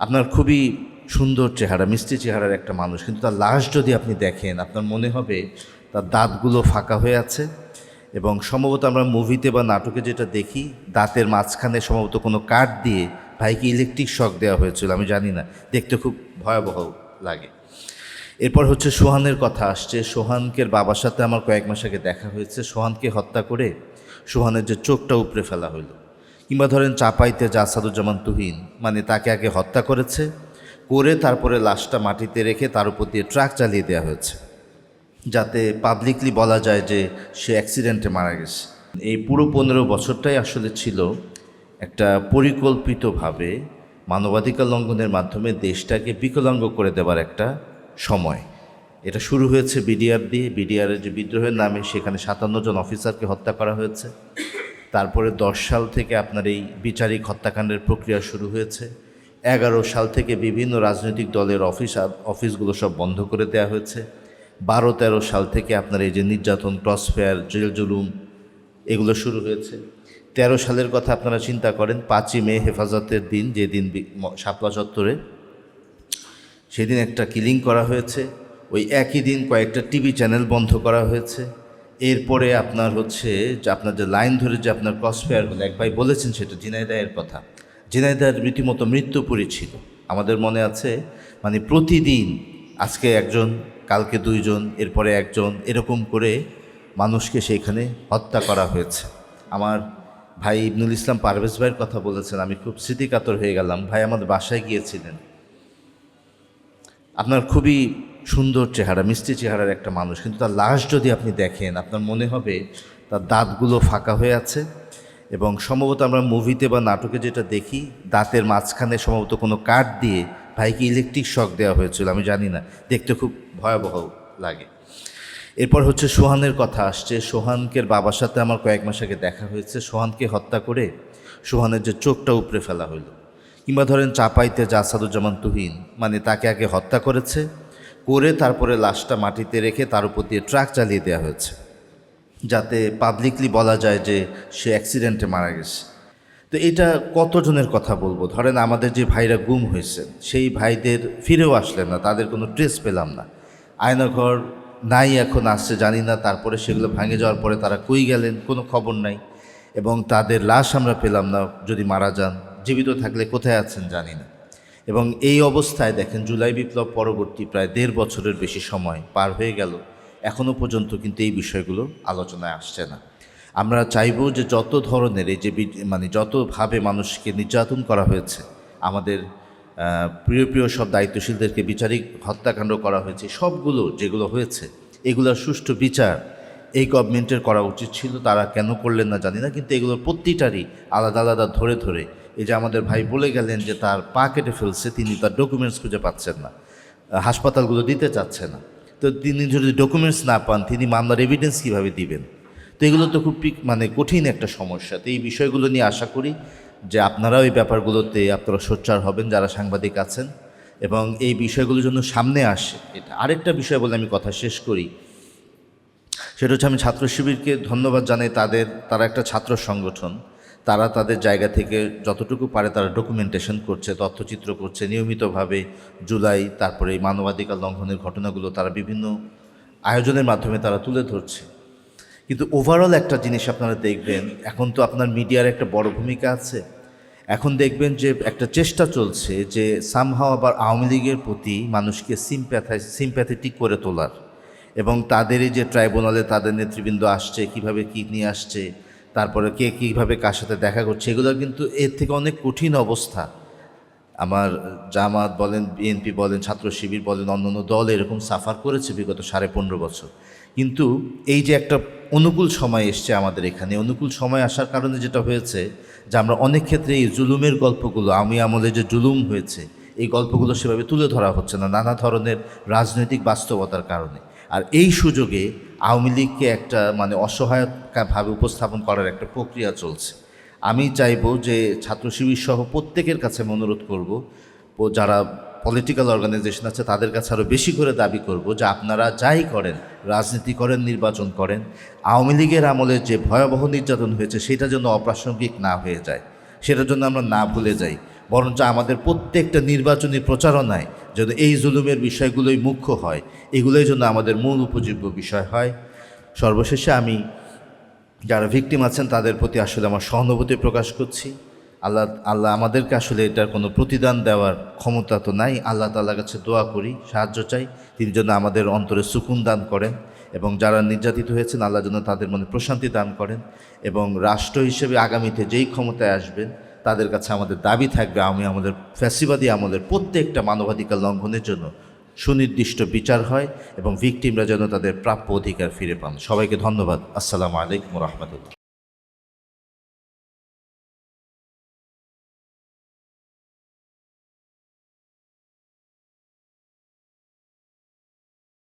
আপনার খুবই সুন্দর চেহারা, মিষ্টি চেহারার একটা মানুষ, কিন্তু তার লাশ যদি আপনি দেখেন আপনার মনে হবে তার দাঁতগুলো ফাঁকা হয়ে আছে। এবং সম্ভবত আমরা মুভিতে বা নাটকে যেটা দেখি, দাঁতের মাঝখানে সম্ভবত কোনো কাঠ দিয়ে ভাইকে ইলেকট্রিক শক দেওয়া হয়েছিল, আমি জানি না, দেখতে খুব ভয়াবহ লাগে। এরপর হচ্ছে সোহানের কথা আসছে। সোহানকে বাবার সাথে আমার কয়েক মাস আগে দেখা হয়েছে। সোহানকে হত্যা করে সোহানের যে চোখটা উপড়ে ফেলা হইল, কিংবা ধরেন চাপাইতে যে আসাদুজ্জামান তুহিন, মানে তাকে আগে হত্যা করেছে, করে তারপরে লাশটা মাটিতে রেখে তার উপর দিয়ে ট্রাক চালিয়ে দেওয়া হয়েছে, যাতে পাবলিকলি বলা যায় যে সে অ্যাক্সিডেন্টে মারা গেছে। এই পুরো 15 বছরটাই আসলে ছিল একটা পরিকল্পিতভাবে মানবাধিকার লঙ্ঘনের মাধ্যমে দেশটাকে বিকলাঙ্গ করে দেবার একটা সময়। এটা শুরু হয়েছে বিডিআর দিয়ে। বিডিআরের যে বিদ্রোহের নামে সেখানে 57 জন অফিসারকে হত্যা করা হয়েছে। তারপরে 10 সাল থেকে আপনার এই বিচারিক হত্যাকাণ্ডের প্রক্রিয়া শুরু হয়েছে। 11 সাল থেকে বিভিন্ন রাজনৈতিক দলের অফিসগুলো সব বন্ধ করে দেওয়া হয়েছে। 12-13 সাল থেকে আপনার এই যে নির্যাতন, ক্রসফায়ার, জেল জুলুম, এগুলো শুরু হয়েছে। 13 সালের কথা আপনারা চিন্তা করেন, 5ই মে হেফাজতের দিন, যেদিন শাপলা চত্বরে সেদিন একটা কিলিং করা হয়েছে। ওই একই দিন কয়েকটা টিভি চ্যানেল বন্ধ করা হয়েছে। এরপরে আপনার হচ্ছে যে আপনার যে লাইন ধরে যে আপনার ক্রসফায়ার হলো, এক ভাই বলেছেন সেটা ঝিনাইদহের কথা। ঝিনাইদহের রীতিমতো মৃত্যুপুরী ছিল, আমাদের মনে আছে। মানে প্রতিদিন আজকে একজন, কালকে 2 জন, এরপরে একজন, এরকম করে মানুষকে সেইখানে হত্যা করা হয়েছে। আমার ভাই ইবনুল ইসলাম পারভেজ ভাইয়ের কথা বলেছেন, আমি খুব স্মৃতিকাতর হয়ে গেলাম। ভাই আমাদের বাসায় গিয়েছিলেন। আপনার খুবই সুন্দর চেহারা, মিষ্টি চেহারার একটা মানুষ, কিন্তু তার লাশ যদি আপনি দেখেন আপনার মনে হবে তার দাঁতগুলো ফাঁকা হয়ে আছে। এবং সম্ভবত আমরা মুভিতে বা নাটকে যেটা দেখি, দাঁতের মাঝখানে সম্ভবত কোনো কাঠ দিয়ে ভাইকে ইলেকট্রিক শক দেওয়া হয়েছিল, আমি জানি না, দেখতে খুব ভয়াবহ লাগে। এরপর হচ্ছে সোহানের কথা আসছে। সোহানকে বাবার সাথে আমার কয়েক মাস আগে দেখা হয়েছে। সোহানকে হত্যা করে সোহানের যে চোখটা উপড়ে ফেলা হইল, কিংবা ধরেন চাপাইতে যে আসাদুজ্জামান তুহিন, মানে তাকে আগে হত্যা করেছে, করে তারপরে লাশটা মাটিতে রেখে তার উপর দিয়ে ট্রাক চালিয়ে দেওয়া হয়েছে, যাতে পাবলিকলি বলা যায় যে সে অ্যাক্সিডেন্টে মারা গেছে। তো এটা কতজনের কথা বলবো? ধরেন আমাদের যে ভাইরা গুম হয়েছেন, সেই ভাইদের ফিরেও আসলেন না, তাদের কোনো ট্রেস পেলাম না। আয়নাঘর নাই, এখন আসছে জানি না, তারপরে সেগুলো ভেঙে যাওয়ার পরে তারা কই গেলেন কোনো খবর নাই। এবং তাদের লাশ আমরা পেলাম না, যদি মারা যান। জীবিত থাকলে কোথায় আছেন জানি না। এবং এই অবস্থায় দেখেন, জুলাই বিপ্লব পরবর্তী প্রায় 1.5 বছরের বেশি সময় পার হয়ে গেল, এখনও পর্যন্ত কিন্তু এই বিষয়গুলো আলোচনায় আসছে না। আমরা চাইব যে যত ধরনের এই যে মানে যতভাবে মানুষকে নির্যাতন করা হয়েছে, আমাদের প্রিয় প্রিয় সব দায়িত্বশীলদেরকে বিচারিক হত্যাকাণ্ড করা হয়েছে, সবগুলো যেগুলো হয়েছে এগুলোর সুষ্ঠু বিচার এই গভর্নমেন্টের করা উচিত ছিল। তারা কেন করলেন না জানি না, কিন্তু এগুলোর প্রতিটারই আলাদা আলাদা ধরে ধরে, এই যে আমাদের ভাই বলে গেলেন যে তার পা কেটে ফেলছে, তিনি তার ডকুমেন্টস খুঁজে পাচ্ছেন না, হাসপাতালগুলো দিতে চাচ্ছে না। তো তিনি যদি ডকুমেন্টস না পান, তিনি মামলার এভিডেন্স কীভাবে দিবেন? তো এগুলো তো খুব মানে কঠিন একটা সমস্যা। তো এই বিষয়গুলো নিয়ে আশা করি যে আপনারাও এই ব্যাপারগুলোতে আপনারা সোচ্চার হবেন, যারা সাংবাদিক আছেন, এবং এই বিষয়গুলোর জন্য সামনে আসে। এটা আরেকটা বিষয় বলে আমি কথা শেষ করি, সেটা হচ্ছে আমি ছাত্র শিবিরকে ধন্যবাদ জানাই। তারা একটা ছাত্র সংগঠন, তারা তাদের জায়গা থেকে যতটুকু পারে তারা ডকুমেন্টেশন করছে, তথ্যচিত্র করছে নিয়মিতভাবে। জুলাই, তারপরে এই মানবাধিকার লঙ্ঘনের ঘটনাগুলো তারা বিভিন্ন আয়োজনের মাধ্যমে তারা তুলে ধরছে। কিন্তু ওভারঅল একটা জিনিস আপনারা দেখবেন, এখন তো আপনার মিডিয়ার একটা বড় ভূমিকা আছে। এখন দেখবেন যে একটা চেষ্টা চলছে যে সামহাও আবার আওয়ামী লীগের প্রতি মানুষকে সিম্প্যাথেটিক করে তোলার, এবং তাদের এই যে ট্রাইব্যুনালে তাদের নেতৃবৃন্দ আসছে, কিভাবে কী নিয়ে আসছে, তারপরে কে কীভাবে কার সাথে দেখা করছে, এগুলো কিন্তু এর থেকে অনেক কঠিন অবস্থা। আমার জামাত বলেন, বিএনপি বলেন, ছাত্র শিবির বলেন, অন্যান্য দল এরকম সাফার করেছে বিগত 15.5 বছর। কিন্তু এই যে একটা অনুকূল সময় এসছে আমাদের এখানে, অনুকূল সময় আসার কারণে যেটা হয়েছে যে আমরা অনেক ক্ষেত্রে এই জুলুমের গল্পগুলো, আমি আমলে যে জুলুম হয়েছে, এই গল্পগুলো সেভাবে তুলে ধরা হচ্ছে না, নানা ধরনের রাজনৈতিক বাস্তবতার কারণে। আর এই সুযোগে আওয়ামী লীগকে একটা মানে অসহায়ভাবে উপস্থাপন করার একটা প্রক্রিয়া চলছে। আমি চাইব যে ছাত্র শিবির সহ প্রত্যেকের কাছে আমি অনুরোধ করব, যারা পলিটিক্যাল অর্গানাইজেশন আছে তাদের কাছে আরও বেশি করে দাবি করব যে আপনারা যাই করেন, রাজনীতি করেন, নির্বাচন করেন, আওয়ামী লীগের আমলে যে ভয়াবহ নির্যাতন হয়েছে সেটা যেন অপ্রাসঙ্গিক না হয়ে যায়, সেটার জন্য আমরা না ভুলে যাই। বরঞ্চ আমাদের প্রত্যেকটা নির্বাচনী প্রচারণায় যেন এই জুলুমের বিষয়গুলোই মুখ্য হয়, এগুলোই জন্য আমাদের মূল উপজীব্য বিষয় হয়। সর্বশেষে আমি যারা ভিকটিম আছেন তাদের প্রতি আসলে আমার সহানুভূতি প্রকাশ করছি। আল্লাহ আমাদেরকে আসলে এটার কোনো প্রতিদান দেওয়ার ক্ষমতা তো নাই। আল্লাহ তাআলার কাছে দোয়া করি, সাহায্য চাই, তিনি যেন আমাদের অন্তরে সুকুন দান করেন এবং যারা নির্যাতিত হয়েছেন আল্লাহ যেন তাদের মনে প্রশান্তি দান করেন। এবং রাষ্ট্র হিসেবে আগামীতে যেই ক্ষমতায় আসবেন তাদের কাছে আমাদের দাবি থাকবে আমাদের ফ্যাসিবাদী আমলের প্রত্যেকটা মানবাধিকার লঙ্ঘনের জন্য সুনির্দিষ্ট বিচার হয় এবং ভিকটিমরা যেন তাদের প্রাপ্য অধিকার ফিরে পান। সবাইকে ধন্যবাদ। আসসালামু আলাইকুম ওয়া রাহমাতুল্লাহ।